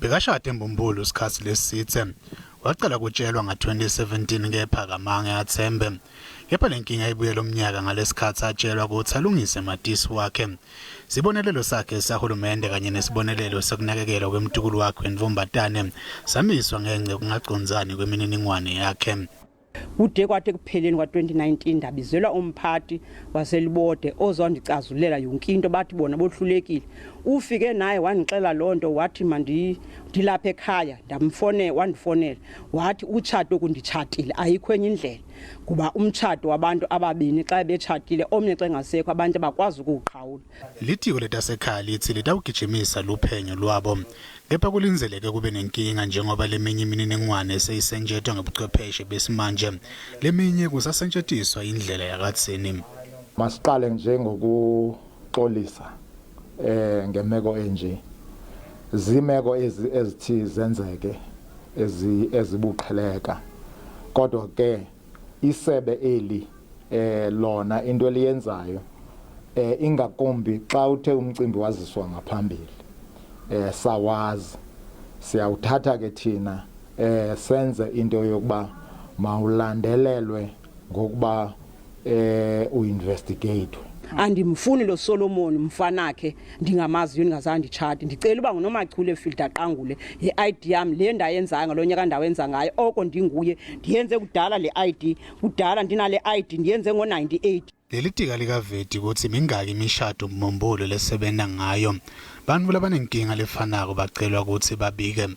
Bekashade mbumbulu sikhatsi lesidze waqala kutshelwa nga-2017 kepha kamange athembe. Kepha lenkinga ibuye lomnyaka ngalesikhatsi atshelwa ukuthi alungise matisi wakhe. Sibonelelo sakhe sahulumende kanye nesibonelelo sokunakekelwa kwemtukulu wakhe wendvombatane samiswa ngenxa yokungacondzani kwemininingwane yakhe. Ude kwathi kupheleni kwa-2019 ndabizelwa umphathi waselibode ozondicazulela yonke into bathi bona bohlulekile. Ufike naye wandixela lonto wathi mandilapha ekhaya wandifonela wathi utshado kunditshatile ayikho enye indlela kuba umtshado wabantu ababini xa betshatile omnye xa engasekho abantu abakwazi ukuqhawula. Litiko letasekhaya lithi litawugijimisa luphenyo lwabo. Kepha kulinzeleke kube nenkinga njengoba leminye imininingwane seyisentshetshwa ngobuchwepheshe besimanje. Leminye kusasentshethiswa indlela yakatsini. Masiqale njengokuxolisa ngemeko enje. Zimeko ezithi zenzeke ezibuqheleka. Kodwa ke isebe eli lona into eliyenzayo ingakumbi xa uthe umcimbi waziswa ngaphambili. Sawazi siyawuthatha ke thina senze into yokuba mawulandelelwe ngokuba uinvestigate. Andimfuni lo Solomon mfanakhe ndingamaziyo ndingazange nditshate. Ndicela uba nguNomachule Philda Qalunge i-ID yam le ndayenzayo ngalo nyaka ndawenza ngayo oko ndinguye ndiyenze kudala le ID kudala ndinale ID ndiyenze ngo-98. Leli tika likaveti ukuthi mingaki imishado mbumbulu lesebenza ngayo. Bantu labanenkinga lefanako bacelwa ukuthi babike.